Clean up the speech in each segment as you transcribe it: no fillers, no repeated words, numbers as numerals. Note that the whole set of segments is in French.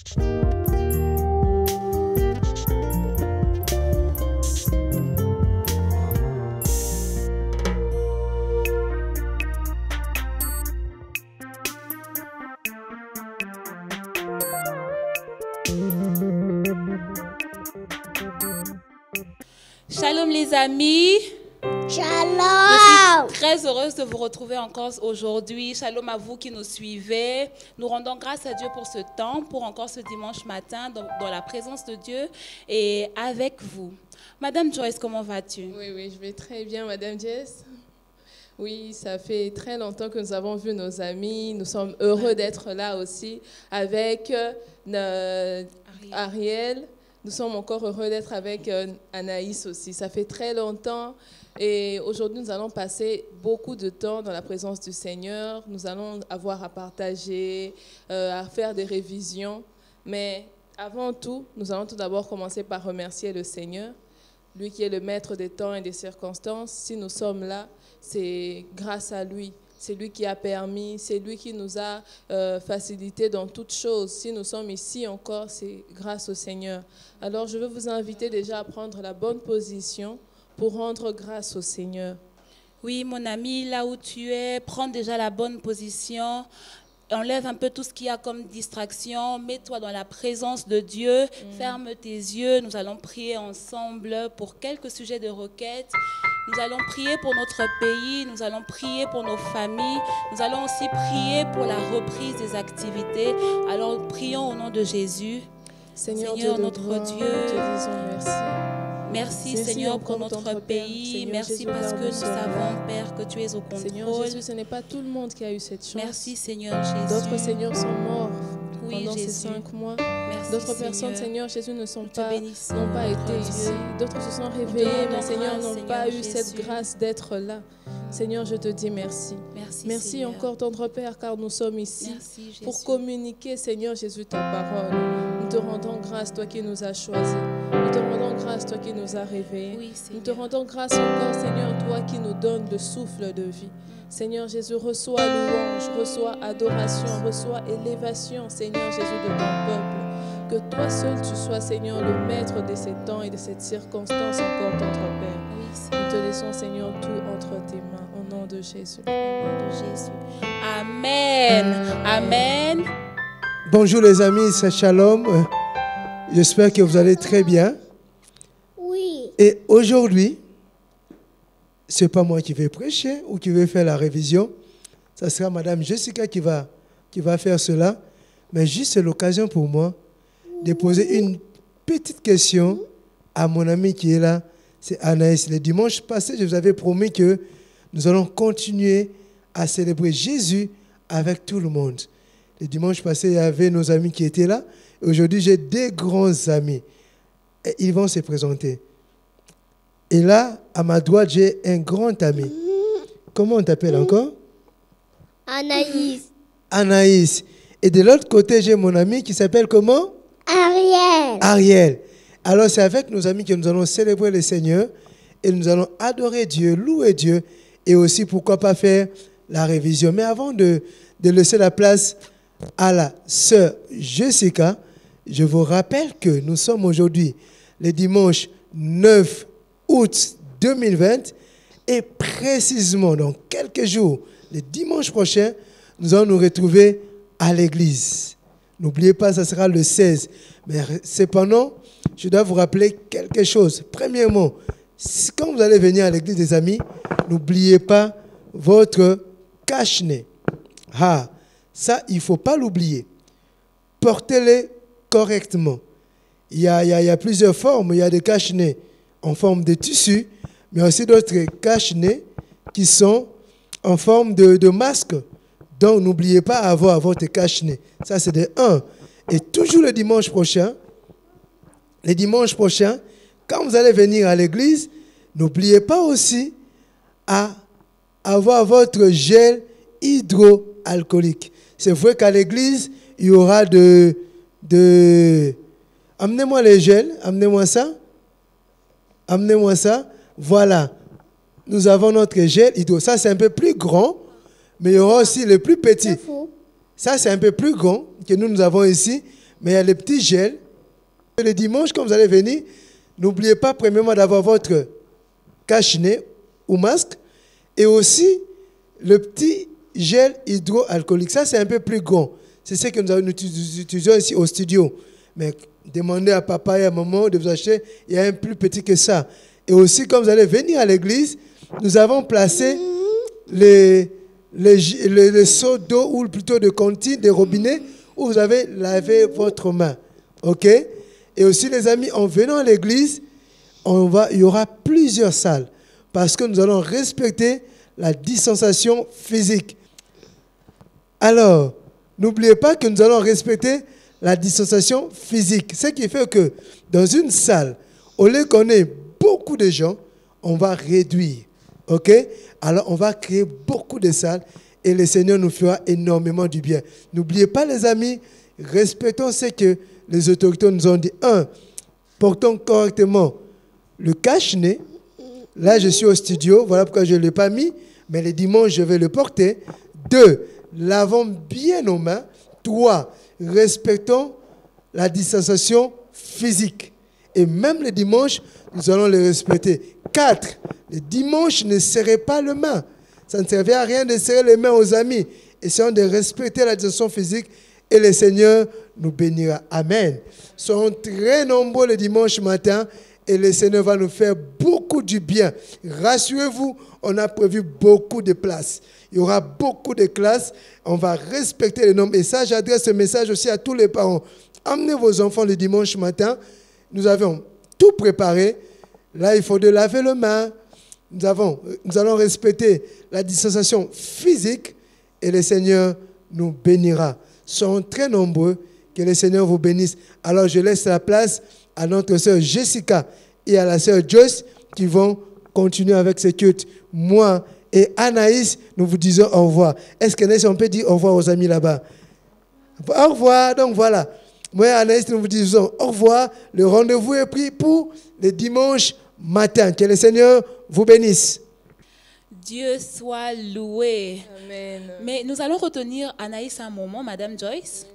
Shalom les amis. Shalom. Je suis très heureuse de vous retrouver encore aujourd'hui. Shalom à vous qui nous suivez. Nous rendons grâce à Dieu pour ce temps, pour encore ce dimanche matin dans la présence de Dieu et avec vous. Madame Joyce, comment vas-tu? Oui, je vais très bien, Madame Jess. Oui, ça fait très longtemps que nous avons vu nos amis. Nous sommes heureux d'être là aussi avec Ariel. Nous sommes encore heureux d'être avec Anaïs aussi. Ça fait très longtemps et aujourd'hui, nous allons passer beaucoup de temps dans la présence du Seigneur. Nous allons avoir à partager, à faire des révisions. Mais avant tout, nous allons tout d'abord commencer par remercier le Seigneur, lui qui est le maître des temps et des circonstances. Si nous sommes là, c'est grâce à lui. C'est lui qui a permis, c'est lui qui nous a facilité dans toutes choses. Si nous sommes ici encore, c'est grâce au Seigneur. Alors, je veux vous inviter déjà à prendre la bonne position pour rendre grâce au Seigneur. Oui, mon ami, là où tu es, prends déjà la bonne position. Enlève un peu tout ce qu'il y a comme distraction. Mets-toi dans la présence de Dieu. Ferme tes yeux. Nous allons prier ensemble pour quelques sujets de requête. Nous allons prier pour notre pays. Nous allons prier pour nos familles. Nous allons aussi prier pour la reprise des activités. Alors, prions au nom de Jésus. Seigneur notre Dieu, te disons merci. Merci Seigneur pour notre pays. Merci parce que nous savons, Père, que tu es au contrôle. Seigneur Jésus, ce n'est pas tout le monde qui a eu cette chance. Merci Seigneur Jésus. D'autres Seigneurs sont morts pendant Jésus. ces 5 mois. Merci, D'autres personnes, Seigneur Jésus, n'ont pas été ici. D'autres se sont réveillés, mais Seigneur, n'ont pas eu cette grâce d'être là. Seigneur, je te dis merci. Merci encore, tendre Père, car nous sommes ici pour communiquer, Seigneur Jésus, ta parole. Nous te rendons grâce, toi qui nous as choisis. Nous te rendons grâce, toi qui nous as réveillés. Nous te rendons grâce encore, Seigneur, toi qui nous donnes le souffle de vie. Seigneur Jésus, reçois louange, reçois adoration, reçois élévation, Seigneur Jésus, de ton peuple. Que toi seul tu sois, Seigneur, le maître de ces temps et de cette circonstance encore, notre Père. Nous te laissons, Seigneur, tout entre tes mains, au nom de Jésus. Au nom de Jésus. Amen. Amen. Bonjour les amis, c'est Shalom. J'espère que vous allez très bien. Oui. Et aujourd'hui, ce n'est pas moi qui vais prêcher ou qui vais faire la révision. Ça sera Madame Jessica qui va faire cela. Mais juste c'est l'occasion pour moi de poser une petite question à mon ami qui est là. C'est Anaïs. Le dimanche passé, je vous avais promis que nous allons continuer à célébrer Jésus avec tout le monde. Le dimanche passé, il y avait nos amis qui étaient là. Aujourd'hui, j'ai des grands amis. Et ils vont se présenter. Et là, à ma droite, j'ai un grand ami. Comment on t'appelle encore? Anaïs. Anaïs. Et de l'autre côté, j'ai mon ami qui s'appelle comment? Ariel. Ariel. Alors, c'est avec nos amis que nous allons célébrer le Seigneur et nous allons adorer Dieu, louer Dieu et aussi, pourquoi pas, faire la révision. Mais avant de laisser la place à la sœur Jessica, je vous rappelle que nous sommes aujourd'hui le dimanche 9 août 2020 et précisément dans quelques jours, le dimanche prochain, nous allons nous retrouver à l'église. N'oubliez pas, ça sera le 16. Mais cependant, je dois vous rappeler quelque chose. Premièrement, quand vous allez venir à l'église des amis, n'oubliez pas votre cache-nez. Ah, ça, il ne faut pas l'oublier. Portez-les correctement. Il y a plusieurs formes. Il y a des cache-nez en forme de tissu, mais aussi d'autres cache-nez qui sont en forme de masque. Donc, n'oubliez pas avoir votre cache-nez. Ça, c'est de 1. Et toujours le dimanche prochain, quand vous allez venir à l'église, n'oubliez pas aussi à avoir votre gel hydroalcoolique. C'est vrai qu'à l'église, il y aura Amenez-moi les gels, amenez-moi ça. Amenez-moi ça. Voilà. Nous avons notre gel hydro. Ça, c'est un peu plus grand, mais il y aura aussi le plus petit. Ça, c'est un peu plus grand que nous avons ici, mais il y a les petits gels. Le dimanche, quand vous allez venir, n'oubliez pas premièrement d'avoir votre cache-nez ou masque et aussi le petit gel hydroalcoolique. Ça, c'est un peu plus grand. C'est ce que nous utilisons ici au studio. Mais demandez à papa et à maman de vous acheter. Il y a un plus petit que ça. Et aussi, quand vous allez venir à l'église, nous avons placé les seaux d'eau ou plutôt de cantine, des robinets où vous avez lavé votre main. OK? Et aussi, les amis, en venant à l'église, il y aura plusieurs salles parce que nous allons respecter la distanciation physique. Alors, n'oubliez pas que nous allons respecter la distanciation physique. Ce qui fait que dans une salle, au lieu qu'on ait beaucoup de gens, on va réduire. OK? Alors, on va créer beaucoup de salles et le Seigneur nous fera énormément du bien. N'oubliez pas, les amis, respectons ce que les autorités nous ont dit. 1, portons correctement le cache-nez. Là, je suis au studio, voilà pourquoi je ne l'ai pas mis, mais les dimanches, je vais le porter. 2, lavons bien nos mains. 3, respectons la distanciation physique. Et même les dimanches, nous allons les respecter. 4, les dimanches, ne serrez pas les mains. Ça ne servait à rien de serrer les mains aux amis. Essayons de respecter la distanciation physique et le Seigneur nous bénira. Amen. Soyons très nombreux le dimanche matin et le Seigneur va nous faire beaucoup du bien. Rassurez-vous, on a prévu beaucoup de places. Il y aura beaucoup de classes. On va respecter les nombres. Et ça, j'adresse ce message aussi à tous les parents. Emmenez vos enfants le dimanche matin. Nous avons tout préparé. Là, il faut de laver les mains. Nous allons respecter la distanciation physique et le Seigneur nous bénira. Soyons très nombreux. Que le Seigneur vous bénisse. Alors, je laisse la place à notre sœur Jessica et à la sœur Joyce qui vont continuer avec ce culte. Moi et Anaïs, nous vous disons au revoir. Est-ce qu'Anaïs, on peut dire au revoir aux amis là-bas? Au revoir. Donc voilà. Moi et Anaïs, nous vous disons au revoir. Le rendez-vous est pris pour le dimanche matin. Que le Seigneur vous bénisse. Dieu soit loué. Amen. Mais nous allons retenir Anaïs un moment, Madame Joyce,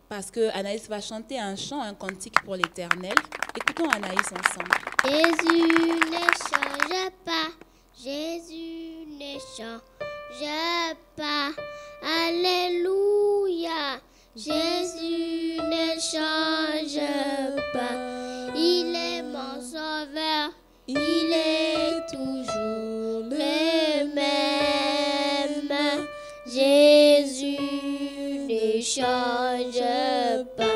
parce que Anaïs va chanter un chant, un cantique pour l'Éternel. Écoutons Anaïs ensemble. Jésus ne change pas. Jésus ne change pas. Alléluia. Jésus ne change pas. Il est mon sauveur. Il est toujours le même. Jésus ne change pas.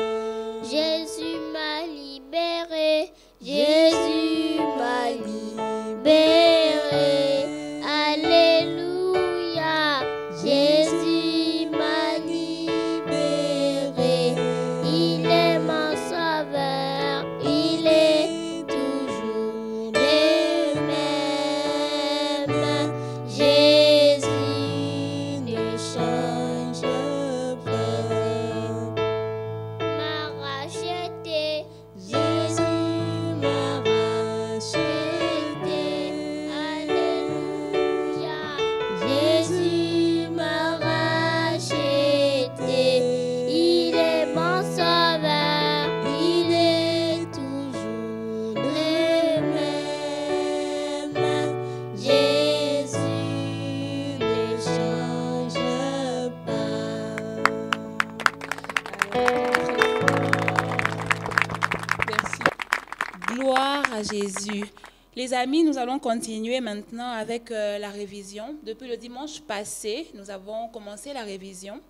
Jésus m'a libéré. Jésus m'a libéré. Alléluia. Jésus m'a libéré. Il est mon sauveur. Il est toujours le même. Jésus ne change pas. M'a racheté. Jésus m'a racheté. Alléluia. Jésus m'a racheté. Il est mon sauveur. Il est toujours le même. Jésus ne change Merci. Gloire à Jésus. Les amis, nous allons continuer maintenant avec la révision. Depuis le dimanche passé, nous avons commencé la révision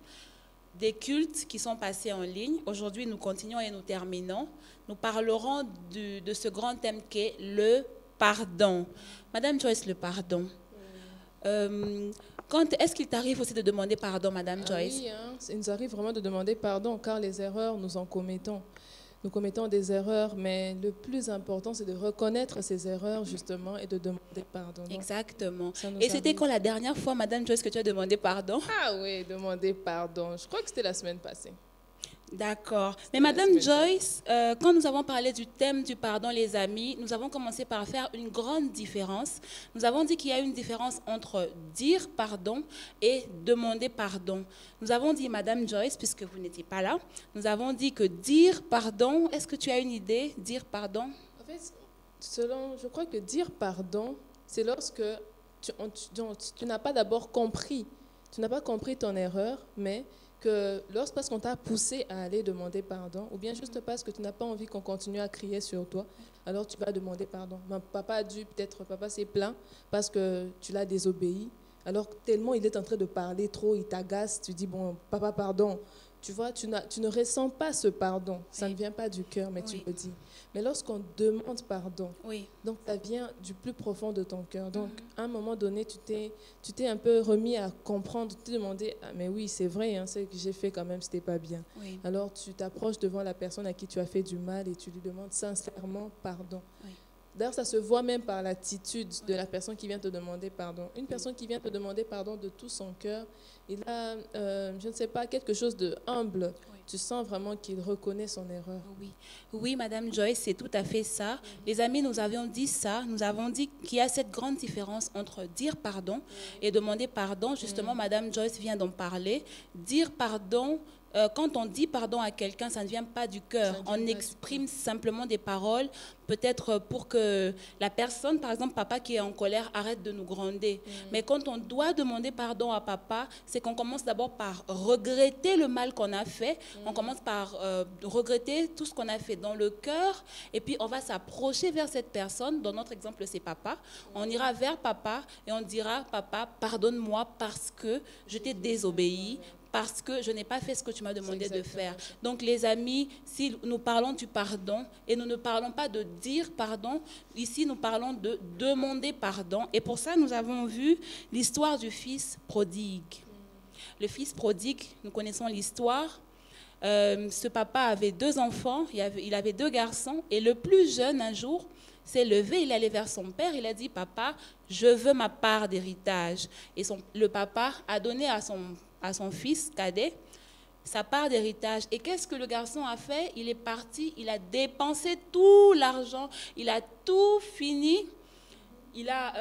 des cultes qui sont passés en ligne. Aujourd'hui, nous continuons et nous terminons. Nous parlerons de ce grand thème qu'est le pardon. Madame Joyce, le pardon. Est-ce qu'il t'arrive aussi de demander pardon, Madame Joyce? Oui, il nous arrive vraiment de demander pardon car les erreurs, nous en commettons. Nous commettons des erreurs, mais le plus important, c'est de reconnaître ces erreurs, justement, et de demander pardon. Exactement. Ça nous Et c'était arrive. quand la dernière fois, Madame Joyce, que tu as demandé pardon? Ah oui, demander pardon. Je crois que c'était la semaine passée. D'accord. Mais Madame Joyce, quand nous avons parlé du thème du pardon, les amis, nous avons commencé par faire une grande différence. Nous avons dit qu'il y a une différence entre dire pardon et demander pardon. Nous avons dit, Madame Joyce, puisque vous n'étiez pas là, nous avons dit que dire pardon, est-ce que tu as une idée, dire pardon? En fait, je crois que dire pardon, c'est lorsque tu n'as pas d'abord compris, tu n'as pas compris ton erreur, mais que parce qu'on t'a poussé à aller demander pardon, ou bien juste parce que tu n'as pas envie qu'on continue à crier sur toi, alors tu vas demander pardon. Papa s'est plaint parce que tu l'as désobéi, alors tellement il est en train de parler trop, il t'agace, tu dis, bon, papa, pardon. Tu vois, tu ne ressens pas ce pardon, ça ne vient pas du cœur, mais tu le dis. Mais lorsqu'on demande pardon, donc ça vient du plus profond de ton cœur. Donc, à un moment donné, tu t'es un peu remis à comprendre, tu t'es demandé, ah, mais oui, c'est vrai, hein, ce que j'ai fait quand même, c'était pas bien. Oui. Alors, tu t'approches devant la personne à qui tu as fait du mal et tu lui demandes sincèrement pardon. Oui. D'ailleurs, ça se voit même par l'attitude de la personne qui vient te demander pardon. Une personne qui vient te demander pardon de tout son cœur, il a, je ne sais pas, quelque chose de humble. Oui. Tu sens vraiment qu'il reconnaît son erreur. Oui, Madame Joyce, c'est tout à fait ça. Les amis, nous avions dit ça. Nous avons dit qu'il y a cette grande différence entre dire pardon et demander pardon. Justement, Madame Joyce vient d'en parler. Dire pardon, quand on dit pardon à quelqu'un, ça ne vient pas du cœur. On exprime simplement des paroles, peut-être pour que la personne, par exemple, papa qui est en colère, arrête de nous gronder. Mais quand on doit demander pardon à papa, c'est qu'on commence d'abord par regretter le mal qu'on a fait. On commence par regretter tout ce qu'on a fait dans le cœur. Et puis, on va s'approcher vers cette personne. Dans notre exemple, c'est papa. On ira vers papa et on dira, papa, pardonne-moi parce que je t'ai désobéi, parce que je n'ai pas fait ce que tu m'as demandé de faire. Donc, les amis, si nous parlons du pardon, et nous ne parlons pas de dire pardon, ici, nous parlons de demander pardon. Et pour ça, nous avons vu l'histoire du fils prodigue. Le fils prodigue, nous connaissons l'histoire. Ce papa avait 2 enfants, il avait 2 garçons, et le plus jeune, un jour, s'est levé, il allait vers son père, il a dit, papa, je veux ma part d'héritage. Et le papa a donné à son fils cadet sa part d'héritage. Et qu'est-ce que le garçon a fait? Il est parti, il a dépensé tout l'argent, il a tout fini, il a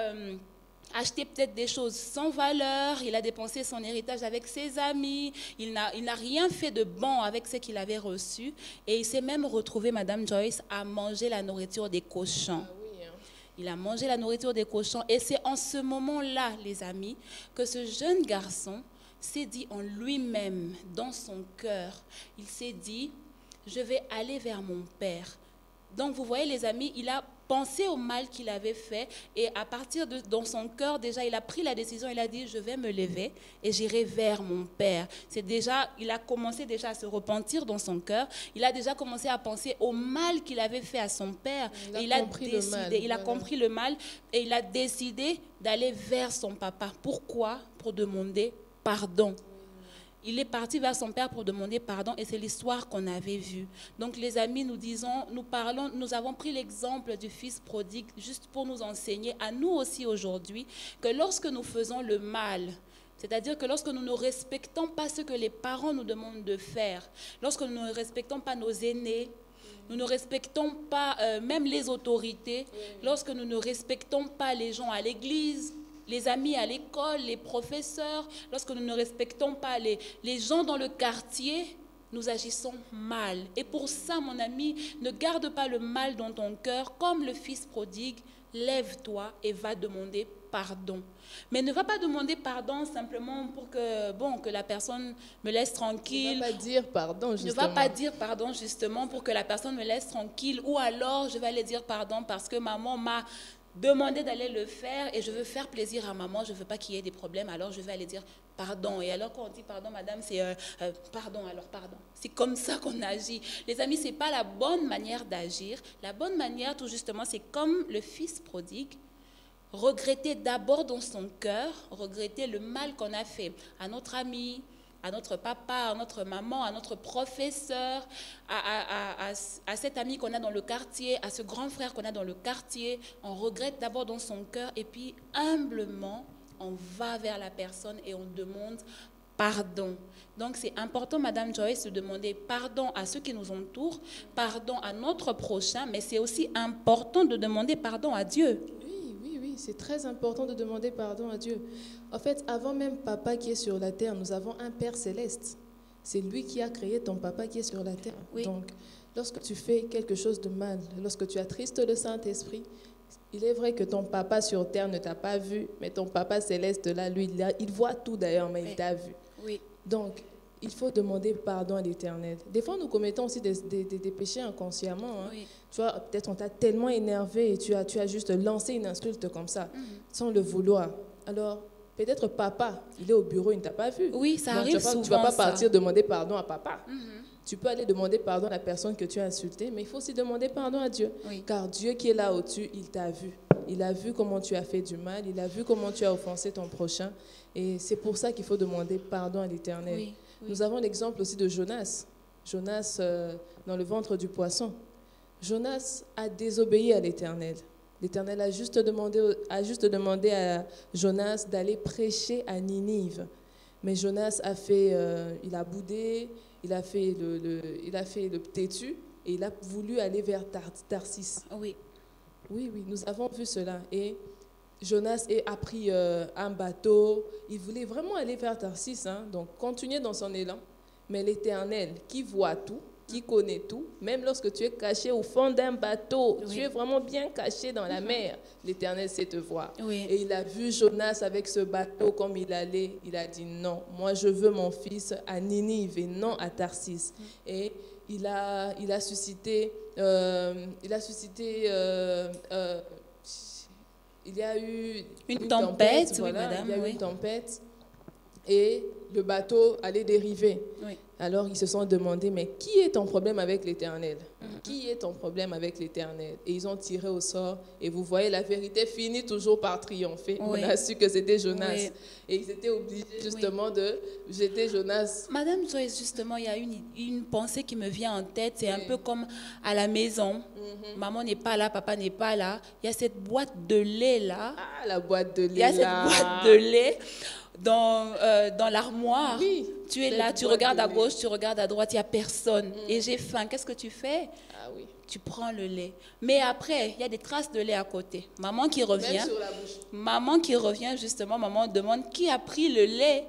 acheté peut-être des choses sans valeur, il a dépensé son héritage avec ses amis, il n'a rien fait de bon avec ce qu'il avait reçu, et il s'est même retrouvé, Madame Joyce, à manger la nourriture des cochons. Il a mangé la nourriture des cochons, et c'est en ce moment-là, les amis, que ce jeune garçon s'est dit en lui-même, dans son cœur, il s'est dit, je vais aller vers mon père. Donc, vous voyez, les amis, il a pensé au mal qu'il avait fait, et à partir dans son cœur, déjà, il a pris la décision, il a dit, je vais me lever et j'irai vers mon père. Il a commencé déjà à se repentir dans son cœur, il a déjà commencé à penser au mal qu'il avait fait à son père, il a compris le mal, et il a décidé d'aller vers son papa. Pourquoi? Pour demander pardon. Il est parti vers son père pour demander pardon, et c'est l'histoire qu'on avait vue. Donc les amis, nous avons pris l'exemple du fils prodigue juste pour nous enseigner, à nous aussi aujourd'hui, que lorsque nous faisons le mal, c'est-à-dire que lorsque nous ne respectons pas ce que les parents nous demandent de faire, lorsque nous ne respectons pas nos aînés, nous ne respectons pas même les autorités, lorsque nous ne respectons pas les gens à l'église, les amis à l'école, les professeurs, lorsque nous ne respectons pas les gens dans le quartier, nous agissons mal. Et pour ça, mon ami, ne garde pas le mal dans ton cœur. Comme le fils prodigue, lève-toi et va demander pardon. Mais ne va pas demander pardon simplement pour que la personne me laisse tranquille. Ne va pas dire pardon, justement. Ne va pas dire pardon, justement, pour que la personne me laisse tranquille. Ou alors, je vais aller dire pardon parce que maman m'a demandé d'aller le faire et je veux faire plaisir à maman, je ne veux pas qu'il y ait des problèmes, alors je vais aller dire pardon. Et alors quand on dit pardon, madame, c'est pardon, alors pardon. C'est comme ça qu'on agit. Les amis, ce n'est pas la bonne manière d'agir. La bonne manière, tout justement, c'est comme le fils prodigue, regretter d'abord dans son cœur, regretter le mal qu'on a fait à notre ami, à notre papa, à notre maman, à notre professeur, à cet ami qu'on a dans le quartier, à ce grand frère qu'on a dans le quartier. On regrette d'abord dans son cœur et puis humblement, on va vers la personne et on demande pardon. Donc, c'est important, Madame Joyce, de demander pardon à ceux qui nous entourent, pardon à notre prochain, mais c'est aussi important de demander pardon à Dieu. Oui, c'est très important de demander pardon à Dieu. En fait, avant même Papa qui est sur la terre, nous avons un Père céleste. C'est lui qui a créé ton Papa qui est sur la terre. Oui. Donc, lorsque tu fais quelque chose de mal, lorsque tu attristes le Saint-Esprit, il est vrai que ton Papa sur terre ne t'a pas vu, mais ton Papa céleste, là, lui, il voit tout d'ailleurs, mais il t'a vu. Oui. Donc, il faut demander pardon à l'Éternel. Des fois, nous commettons aussi des péchés inconsciemment. Hein. Oui. Tu vois, peut-être on t'a tellement énervé et tu as juste lancé une insulte comme ça, sans le vouloir. Alors, peut-être papa, il est au bureau, il ne t'a pas vu. Oui, ça arrive souvent. Tu ne vas pas partir demander pardon à papa. Tu peux aller demander pardon à la personne que tu as insultée, mais il faut aussi demander pardon à Dieu. Oui. Car Dieu qui est là au-dessus, il t'a vu. Il a vu comment tu as fait du mal, il a vu comment tu as offensé ton prochain. Et c'est pour ça qu'il faut demander pardon à l'Éternel. Oui. Nous avons l'exemple aussi de Jonas. Jonas dans le ventre du poisson. Jonas a désobéi à l'Éternel. L'Éternel a juste demandé à Jonas d'aller prêcher à Ninive. Mais Jonas il a boudé, il a fait le têtu et il a voulu aller vers Tarsis. Oui. Oui, nous avons vu cela. Et Jonas a pris un bateau. Il voulait vraiment aller vers Tarsis, hein, donc continuer dans son élan. Mais l'Éternel, qui voit tout, qui connaît tout, même lorsque tu es caché au fond d'un bateau, tu es vraiment bien caché dans la mer, l'Éternel sait te voir. Oui. Et il a vu Jonas avec ce bateau comme il allait. Il a dit non, moi je veux mon fils à Ninive et non à Tarsis. Et il a suscité, il y a eu une tempête, voilà, madame. Il y a eu une tempête et le bateau allait dériver. Oui. Alors ils se sont demandé, mais qui est ton problème avec l'Éternel? Qui est ton problème avec l'Éternel? Et ils ont tiré au sort. Et vous voyez, la vérité finit toujours par triompher. Oui. On a su que c'était Jonas. Oui. Et ils étaient obligés justement de jeter Jonas. Madame Joyce, justement, il y a une pensée qui me vient en tête. C'est un peu comme à la maison. Maman n'est pas là, papa n'est pas là. Il y a cette boîte de lait là. Ah, la boîte de lait. Il y a cette boîte de lait dans l'armoire. Oui, tu es là, tu regardes à gauche, tu regardes à droite, il n'y a personne. Et j'ai faim. Qu'est-ce que tu fais? Ah oui. Tu prends le lait. Mais après, il y a des traces de lait à côté. Maman qui revient. Même sur la bouche. Maman qui revient, justement, maman demande qui a pris le lait.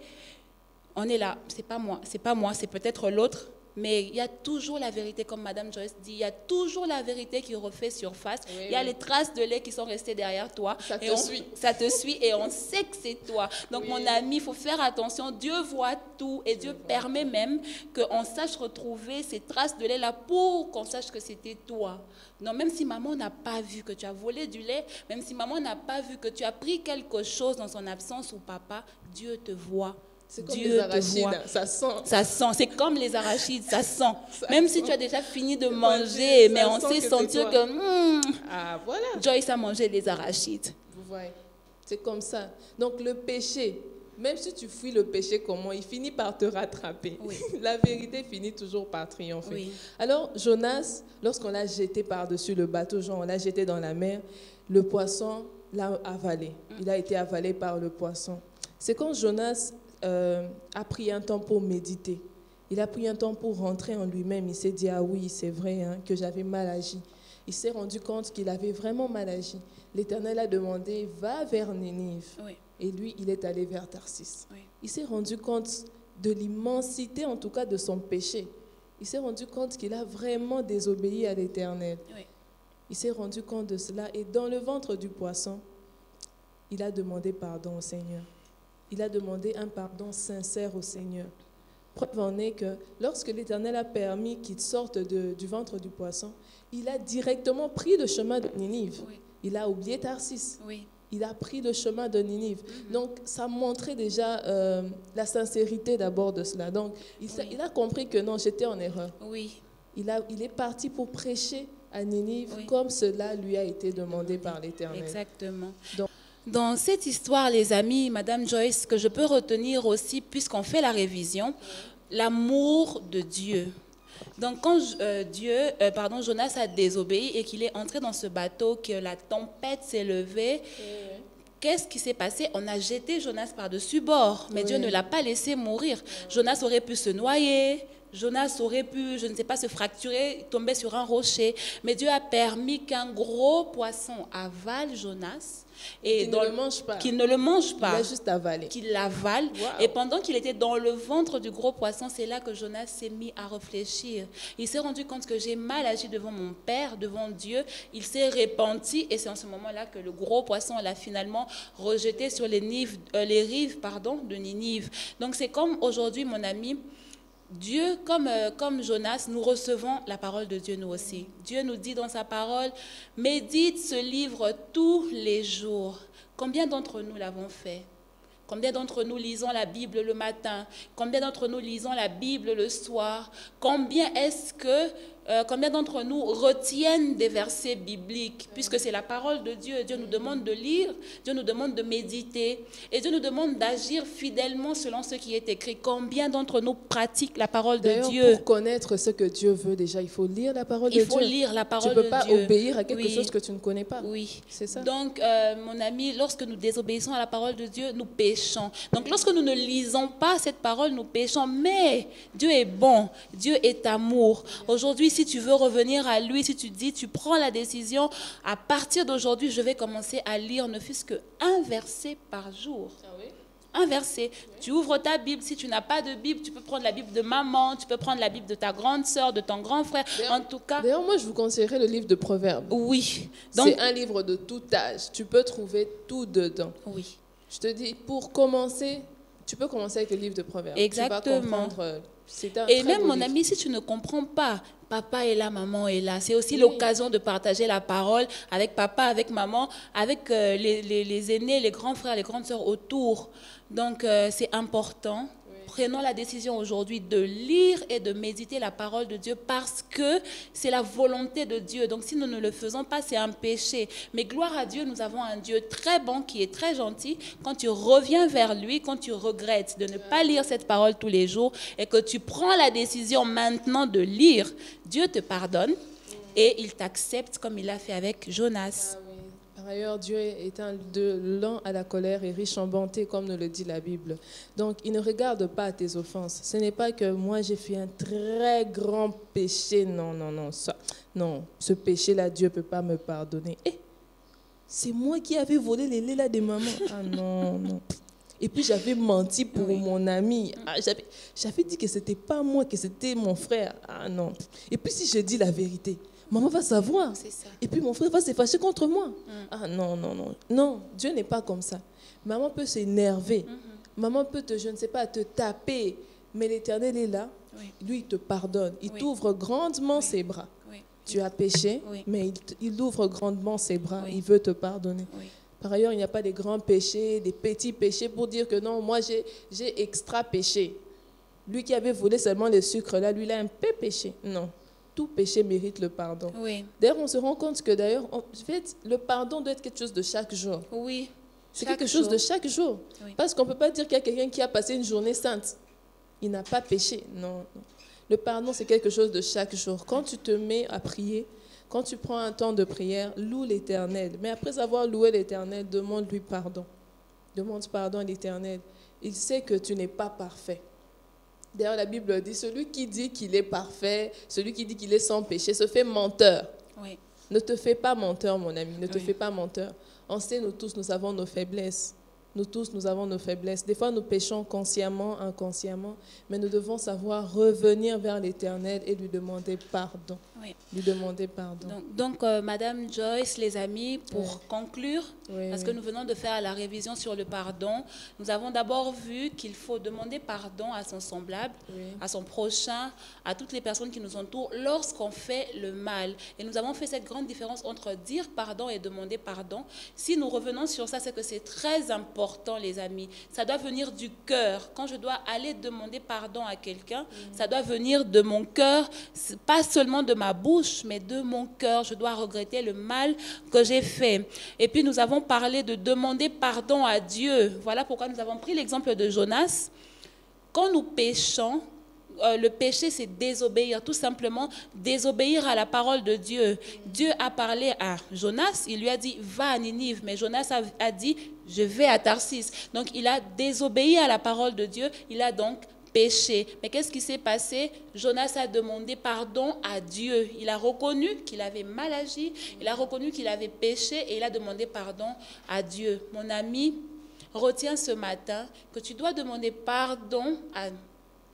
On est là. C'est pas moi, c'est peut-être l'autre. Mais il y a toujours la vérité, comme Madame Joyce dit, il y a toujours la vérité qui refait surface. Oui, il y a les traces de lait qui sont restées derrière toi. Ça te suit et on sait que c'est toi. Donc mon ami, il faut faire attention. Dieu voit tout et Dieu permet même qu'on sache retrouver ces traces de lait-là pour qu'on sache que c'était toi. Non, même si maman n'a pas vu que tu as volé du lait, même si maman n'a pas vu que tu as pris quelque chose dans son absence ou papa, Dieu te voit. C'est comme les arachides, ça sent. Ça sent, c'est comme les arachides, ça sent. Même si tu as déjà fini de manger, mais on sait sentir que ah, voilà. Joyce a mangé les arachides. Vous voyez, c'est comme ça. Donc le péché, même si tu fuis le péché comment, il finit par te rattraper. Oui. La vérité finit toujours par triompher. Oui. Alors Jonas, lorsqu'on l'a jeté par-dessus le bateau, on l'a jeté dans la mer, le poisson l'a avalé. Il a été avalé par le poisson. C'est quand Jonas a pris un temps pour méditer. Il a pris un temps pour rentrer en lui-même. Il s'est dit, ah oui, c'est vrai hein, que j'avais mal agi. Il s'est rendu compte qu'il avait vraiment mal agi. L'Éternel a demandé, va vers Ninive. Oui. Et lui, il est allé vers Tarsis. Oui. Il s'est rendu compte de l'immensité, en tout cas, de son péché. Il s'est rendu compte qu'il a vraiment désobéi à l'Éternel. Oui. Il s'est rendu compte de cela. Et dans le ventre du poisson, il a demandé pardon au Seigneur. Il a demandé un pardon sincère au Seigneur. Preuve en est que lorsque l'Éternel a permis qu'il sorte du ventre du poisson, il a directement pris le chemin de Ninive. Oui. Il a oublié Tarsis. Oui. Il a pris le chemin de Ninive. Donc, ça montrait déjà la sincérité d'abord de cela. Donc, il a compris que non, j'étais en erreur. Oui. Il est parti pour prêcher à Ninive comme cela lui a été demandé par l'Éternel. Exactement. Donc, dans cette histoire, les amis, Madame Joyce, ce que je peux retenir aussi, puisqu'on fait la révision, l'amour de Dieu. Donc, quand Jonas a désobéi et qu'il est entré dans ce bateau, que la tempête s'est levée, qu'est-ce qui s'est passé? On a jeté Jonas par-dessus bord, mais Dieu ne l'a pas laissé mourir. Jonas aurait pu se noyer. Jonas aurait pu, je ne sais pas, se fracturer, tomber sur un rocher. Mais Dieu a permis qu'un gros poisson avale Jonas. Et qu'il ne le mange pas. Qu'il ne le mange pas. Il a juste avalé. Qu'il l'avale. Wow. Et pendant qu'il était dans le ventre du gros poisson, c'est là que Jonas s'est mis à réfléchir. Il s'est rendu compte que j'ai mal agi devant mon Père, devant Dieu. Il s'est repenti et c'est en ce moment-là que le gros poisson l'a finalement rejeté sur les rives de Ninive. Donc c'est comme aujourd'hui, mon ami, Dieu, comme Jonas, nous recevons la parole de Dieu nous aussi. Dieu nous dit dans sa parole, médite ce livre tous les jours. Combien d'entre nous l'avons fait? Combien d'entre nous lisons la Bible le matin? Combien d'entre nous lisons la Bible le soir? Combien d'entre nous retiennent des versets bibliques? Puisque c'est la parole de Dieu. Dieu nous demande de lire, Dieu nous demande de méditer. Et Dieu nous demande d'agir fidèlement selon ce qui est écrit. Combien d'entre nous pratiquent la parole de Dieu? Pour connaître ce que Dieu veut déjà, il faut lire la parole de Dieu. Il faut lire la parole de Dieu. Tu ne peux pas obéir à quelque chose que tu ne connais pas. Oui. C'est ça. Donc, mon ami, lorsque nous désobéissons à la parole de Dieu, nous péchons. Donc, lorsque nous ne lisons pas cette parole, nous péchons. Mais Dieu est bon. Dieu est amour. Aujourd'hui, si tu veux revenir à lui, si tu prends la décision, à partir d'aujourd'hui, je vais commencer à lire ne fût-ce qu'un verset par jour. Ah oui? Un verset. Oui. Tu ouvres ta Bible. Si tu n'as pas de Bible, tu peux prendre la Bible de maman, tu peux prendre la Bible de ta grande sœur, de ton grand frère. En tout cas. D'ailleurs, moi, je vous conseillerais le livre de Proverbes. Oui. C'est un livre de tout âge. Tu peux trouver tout dedans. Oui. Je te dis, pour commencer, tu peux commencer avec le livre de Proverbes. Exactement. Tu vas comprendre. Et même, mon ami, si tu ne comprends pas, papa est là, maman est là. C'est aussi l'occasion de partager la parole avec papa, avec maman, avec les aînés, les grands frères, les grandes sœurs autour. Donc, c'est important. Prenons la décision aujourd'hui de lire et de méditer la parole de Dieu parce que c'est la volonté de Dieu. Donc, si nous ne le faisons pas, c'est un péché. Mais gloire à Dieu, nous avons un Dieu très bon qui est très gentil. Quand tu reviens vers lui, quand tu regrettes de ne pas lire cette parole tous les jours et que tu prends la décision maintenant de lire, Dieu te pardonne et il t'accepte comme il l'a fait avec Jonas. Par ailleurs, Dieu est lent à la colère et riche en bonté, comme nous le dit la Bible. Donc, il ne regarde pas tes offenses. Ce n'est pas que moi, j'ai fait un très grand péché. Non, non, non. Non, ce péché-là, Dieu ne peut pas me pardonner. C'est moi qui avais volé les laits là de maman. Ah non, non. Et puis, j'avais menti pour mon ami. Ah, j'avais dit que ce n'était pas moi, que c'était mon frère. Ah non. Et puis, si je dis la vérité, maman va savoir. Et puis mon frère va se fâcher contre moi. Ah non, non, non. Non, Dieu n'est pas comme ça. Maman peut s'énerver. Maman peut je ne sais pas, te taper. Mais l'Éternel est là. Lui, il te pardonne. Il t'ouvre grandement ses bras. Tu as péché, mais il ouvre grandement ses bras. Il veut te pardonner. Par ailleurs, il n'y a pas des grands péchés, des petits péchés pour dire que non, moi j'ai extra péché. Lui qui avait volé seulement le sucre, là, lui, il a un peu péché. Non. Tout péché mérite le pardon. D'ailleurs, on se rend compte que le pardon doit être quelque chose de chaque jour. Oui. C'est quelque chose de chaque jour. Parce qu'on ne peut pas dire qu'il y a quelqu'un qui a passé une journée sainte. Il n'a pas péché. Non. Le pardon, c'est quelque chose de chaque jour. Quand tu te mets à prier, quand tu prends un temps de prière, loue l'Éternel. Mais après avoir loué l'Éternel, demande-lui pardon. Demande pardon à l'Éternel. Il sait que tu n'es pas parfait. D'ailleurs, la Bible dit, celui qui dit qu'il est parfait, celui qui dit qu'il est sans péché, se fait menteur. Ne te fais pas menteur, mon ami, ne te fais pas menteur. On sait, nous tous, nous avons nos faiblesses. Nous tous, nous avons nos faiblesses. Des fois, nous péchons consciemment, inconsciemment, mais nous devons savoir revenir vers l'Éternel et lui demander pardon. Lui demander pardon. Donc Madame Joyce, les amis, pour conclure, parce que nous venons de faire la révision sur le pardon, nous avons d'abord vu qu'il faut demander pardon à son semblable, à son prochain, à toutes les personnes qui nous entourent lorsqu'on fait le mal. Et nous avons fait cette grande différence entre dire pardon et demander pardon. Si nous revenons sur ça, c'est que c'est très important, les amis. Ça doit venir du cœur. Quand je dois aller demander pardon à quelqu'un, ça doit venir de mon cœur, pas seulement de ma bouche, mais de mon cœur. Je dois regretter le mal que j'ai fait. Et puis nous avons parlé de demander pardon à Dieu. Voilà pourquoi nous avons pris l'exemple de Jonas. Quand nous péchons, le péché, c'est désobéir, tout simplement désobéir à la parole de Dieu. Dieu a parlé à Jonas, il lui a dit, va à Ninive, mais Jonas a dit, je vais à Tarsis. Donc il a désobéi à la parole de Dieu, il a donc péché. Mais qu'est-ce qui s'est passé? Jonas a demandé pardon à Dieu. Il a reconnu qu'il avait mal agi, il a reconnu qu'il avait péché et il a demandé pardon à Dieu. Mon ami, retiens ce matin que tu dois demander pardon à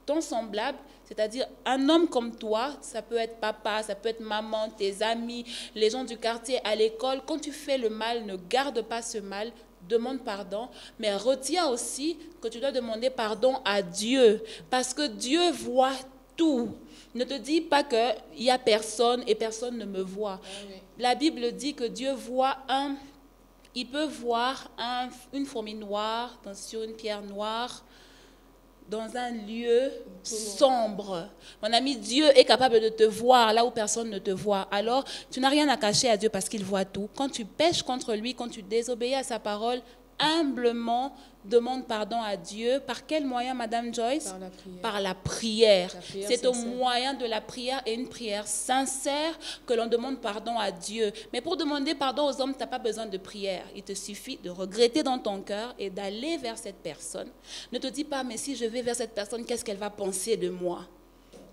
ton semblable, c'est-à-dire un homme comme toi, ça peut être papa, ça peut être maman, tes amis, les gens du quartier, à l'école. Quand tu fais le mal, ne garde pas ce mal, demande pardon, mais retiens aussi que tu dois demander pardon à Dieu, parce que Dieu voit tout. Ne te dis pas qu'il n'y a personne et personne ne me voit. La Bible dit que Dieu voit il peut voir une fourmi noire sur une pierre noire, dans un lieu sombre. Mon ami, Dieu est capable de te voir là où personne ne te voit. Alors, tu n'as rien à cacher à Dieu parce qu'il voit tout. Quand tu pèches contre lui, quand tu désobéis à sa parole, humblement, demande pardon à Dieu. Par quel moyen, Madame Joyce? Par la prière. Par la prière. C'est au sincère. moyen de la prière et une prière sincère que l'on demande pardon à Dieu. Mais pour demander pardon aux hommes, tu n'as pas besoin de prière. Il te suffit de regretter dans ton cœur et d'aller vers cette personne. Ne te dis pas, mais si je vais vers cette personne, qu'est-ce qu'elle va penser de moi?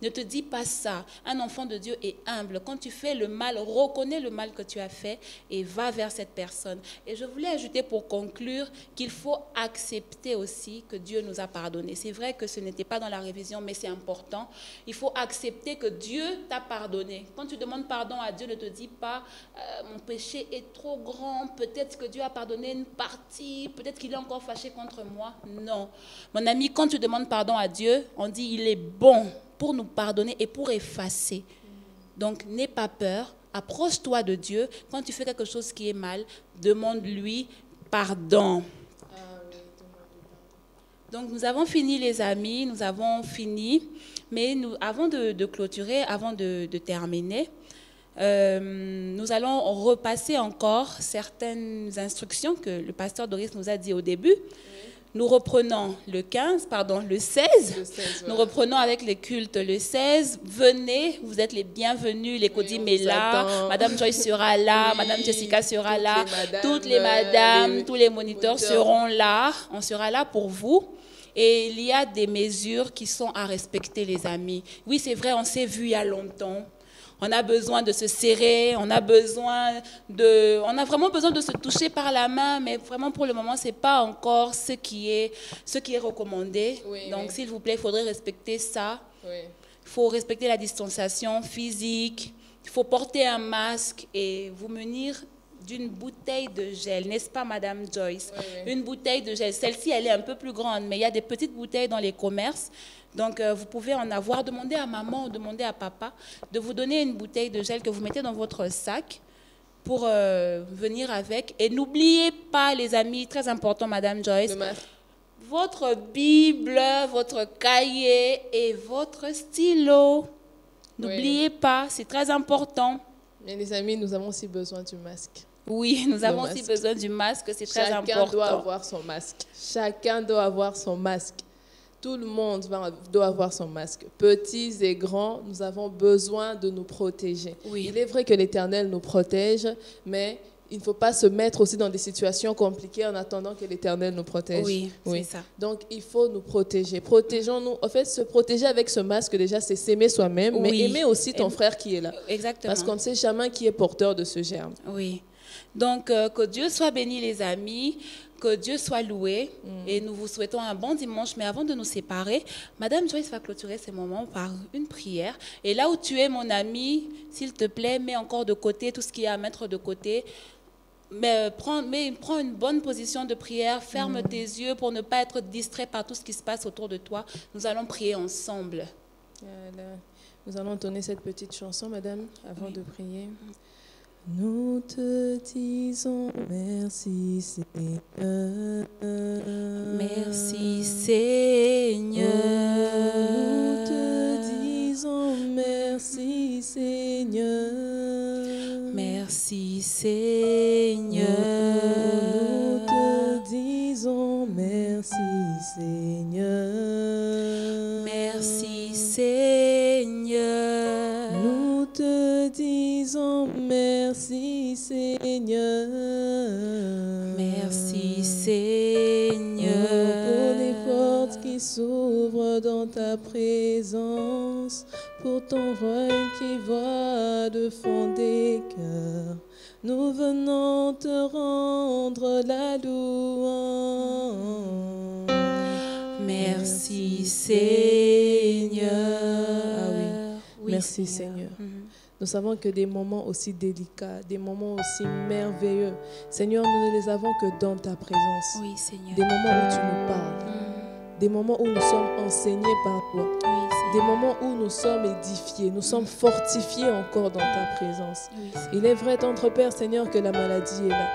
Ne te dis pas ça. Un enfant de Dieu est humble. Quand tu fais le mal, reconnais le mal que tu as fait et va vers cette personne. Et je voulais ajouter pour conclure qu'il faut accepter aussi que Dieu nous a pardonné. C'est vrai que ce n'était pas dans la révision, mais c'est important. Il faut accepter que Dieu t'a pardonné. Quand tu demandes pardon à Dieu, ne te dis pas mon péché est trop grand, peut-être que Dieu a pardonné une partie, peut-être qu'il est encore fâché contre moi. Non. Mon ami, quand tu demandes pardon à Dieu, on dit il est bon pour nous pardonner et pour effacer. Donc, n'aie pas peur, approche-toi de Dieu. Quand tu fais quelque chose qui est mal, demande-lui pardon. Donc, nous avons fini, les amis, nous avons fini. Mais avant de clôturer, avant de terminer, nous allons repasser encore certaines instructions que le pasteur Doris nous a dit au début. Nous reprenons le 16. Nous reprenons avec les cultes le 16. Venez, vous êtes les bienvenus. Les Kodim est là. Madame Joyce sera là. Madame Jessica sera là. Toutes les madames, tous les moniteurs seront là. On sera là pour vous. Et il y a des mesures qui sont à respecter, les amis. Oui, c'est vrai, on s'est vu il y a longtemps. On a besoin de se serrer, on a vraiment besoin de se toucher par la main, mais vraiment pour le moment, ce n'est pas encore ce qui est recommandé. Donc, s'il vous plaît, il faudrait respecter ça. Il faut respecter la distanciation physique, il faut porter un masque et vous munir d'une bouteille de gel, n'est-ce pas, Madame Joyce? Une bouteille de gel. Celle-ci, elle est un peu plus grande, mais il y a des petites bouteilles dans les commerces. Donc, vous pouvez en avoir. Demandez à maman ou demandez à papa de vous donner une bouteille de gel que vous mettez dans votre sac pour venir avec. Et n'oubliez pas, les amis, très important, Madame Joyce, votre Bible, votre cahier et votre stylo. N'oubliez pas, c'est très important. Mais les amis, nous avons aussi besoin du masque. Oui, nous avons aussi besoin du masque, c'est très important. Chacun doit avoir son masque. Chacun doit avoir son masque. Tout le monde doit avoir son masque. Petits et grands, nous avons besoin de nous protéger. Il est vrai que l'Éternel nous protège, mais il ne faut pas se mettre aussi dans des situations compliquées en attendant que l'Éternel nous protège. Oui, c'est ça. Donc, il faut nous protéger. Protégeons-nous. En fait, se protéger avec ce masque, déjà, c'est s'aimer soi-même, mais aimer aussi ton frère qui est là. Exactement. Parce qu'on ne sait jamais qui est porteur de ce germe. Oui. Donc, que Dieu soit béni, les amis, que Dieu soit loué. Et nous vous souhaitons un bon dimanche. Mais avant de nous séparer, Madame Joyce va clôturer ce moment par une prière. Et là où tu es, mon ami, s'il te plaît, mets encore de côté tout ce qu'il y a à mettre de côté. Mais prends une bonne position de prière. Ferme tes yeux pour ne pas être distrait par tout ce qui se passe autour de toi. Nous allons prier ensemble. Nous allons entonner cette petite chanson, Madame, avant de prier. Nous te disons merci, Seigneur. Merci, Seigneur. Nous te disons merci, Seigneur. Merci, Seigneur. Nous te disons merci, Seigneur. Merci, Seigneur. te disons merci Seigneur. Merci Seigneur. Pour les portes qui s'ouvrent dans ta présence, pour ton règne qui va de fond des cœurs. Nous venons te rendre la louange. Merci Seigneur. Ah oui. Oui, Merci Seigneur. Nous savons que des moments aussi délicats, des moments aussi merveilleux, Seigneur, nous ne les avons que dans ta présence. Oui, Seigneur. Des moments où tu nous parles, des moments où nous sommes enseignés par toi, des moments où nous sommes édifiés, nous sommes fortifiés encore dans ta présence. Oui, Il est vrai, tendre Père, Seigneur, que la maladie est là.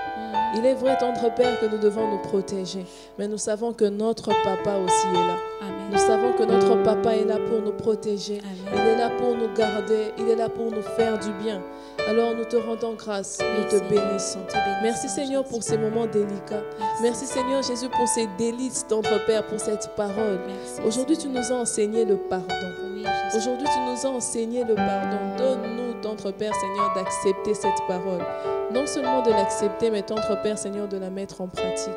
Il est vrai, tendre Père, que nous devons nous protéger. Mais nous savons que notre Papa aussi est là. Amen. Nous savons que notre Papa est là pour nous protéger. Amen. Il est là pour nous garder. Il est là pour nous faire du bien. Alors nous te rendons grâce. Nous te bénissons. Merci Seigneur pour ces moments délicats. Merci Seigneur Jésus pour ces délices, tendre Père, pour cette parole. Aujourd'hui, tu nous as enseigné le pardon. Aujourd'hui, tu nous as enseigné le pardon. Donne-nous, tendre Père, Seigneur, d'accepter cette parole. Non seulement de l'accepter, mais tendre Père, Seigneur, de la mettre en pratique.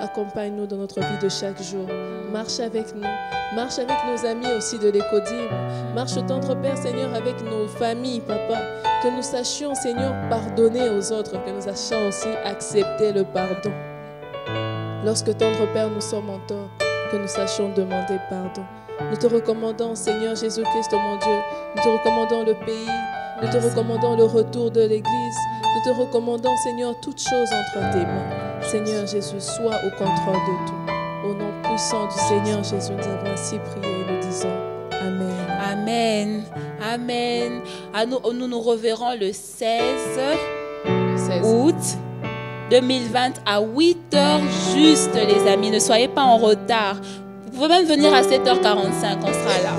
Accompagne-nous dans notre vie de chaque jour. Marche avec nous. Marche avec nos amis aussi de l'Écodime. Marche, tendre Père, Seigneur, avec nos familles, Papa. Que nous sachions, Seigneur, pardonner aux autres. Que nous sachions aussi accepter le pardon. Lorsque, tendre Père, nous sommes en tort, que nous sachions demander pardon. Nous te recommandons, Seigneur Jésus-Christ, mon Dieu. Nous te recommandons le pays. Nous te recommandons le retour de l'Église. Nous te recommandons, Seigneur, toutes choses entre tes mains. Seigneur Jésus, sois au contrôle de tout. Au nom puissant du Seigneur Jésus, nous avons ainsi prié et nous disons Amen. Amen. Amen. Nous nous reverrons le 16 août 2020 à 8h juste, les amis. Ne soyez pas en retard. Vous pouvez même venir à 7h45, on sera là.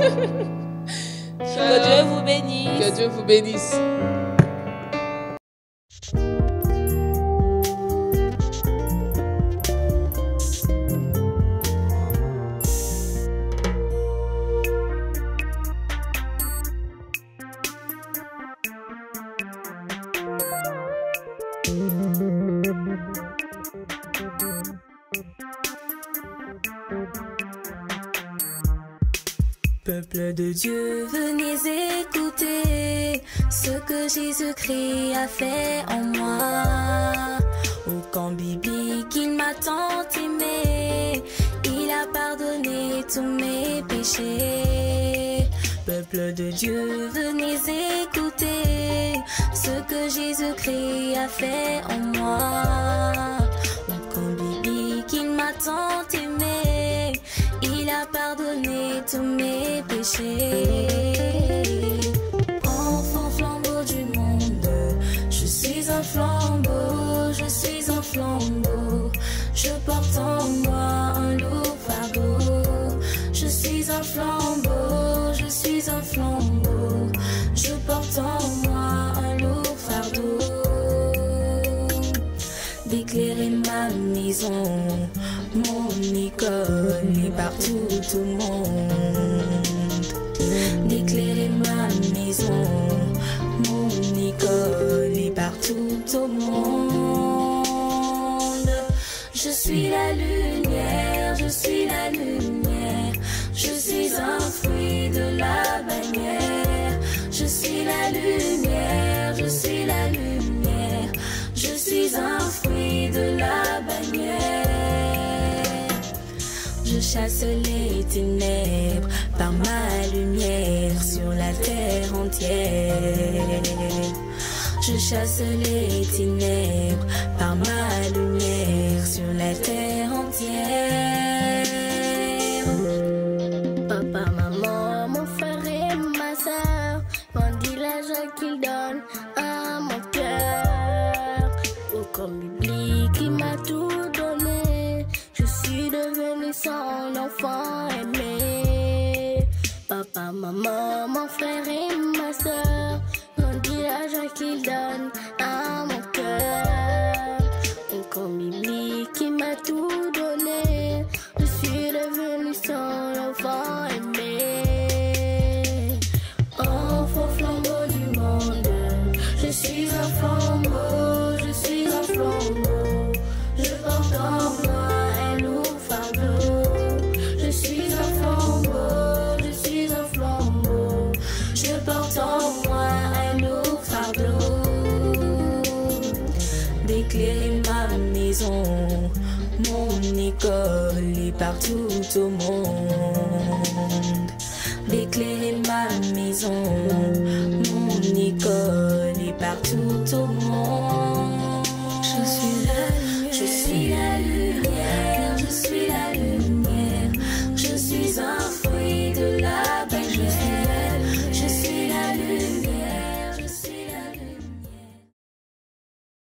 Que Dieu vous bénisse. Que Dieu vous bénisse. Peuple de Dieu, venez écouter ce que Jésus-Christ a fait en moi. Au camp biblique, il m'a tant aimé, il a pardonné tous mes péchés. Peuple de Dieu, venez écouter ce que Jésus-Christ a fait en moi. Au camp biblique, il m'a tant aimé, il a pardonné tous mes péchés. Enfant flambeau du monde, je suis un flambeau, je suis un flambeau. Je porte en moi un lourd fardeau. Je suis un flambeau, je suis un flambeau. Je porte en moi un lourd fardeau. D'éclairer ma maison, mon école et partout tout le monde. D'éclairer ma maison, mon école et partout au monde. Je suis la lumière, je suis la lumière. Je suis un fruit de la bannière. Je suis la lumière, je suis la lumière. Je suis un fruit de la bannière. Je chasse les ténèbres par ma lumière sur la terre entière. Je chasse les ténèbres par ma lumière sur la terre entière. Papa, maman, mon frère et ma soeur m'ont dit la joie qu'ils donnent à mon cœur. Au camp biblique, il m'a tout donné. Je suis devenue son enfant aimé. Papa, maman, mon frère et ma soeur m'ont dit la joie qu'ils donnent à mon cœur. Au camp biblique, il m'a tout donné. Je suis devenue son enfant aimé. Enfant flambeau du monde, maison, mon école et partout au monde. D'éclairer ma maison, mon école et partout au monde.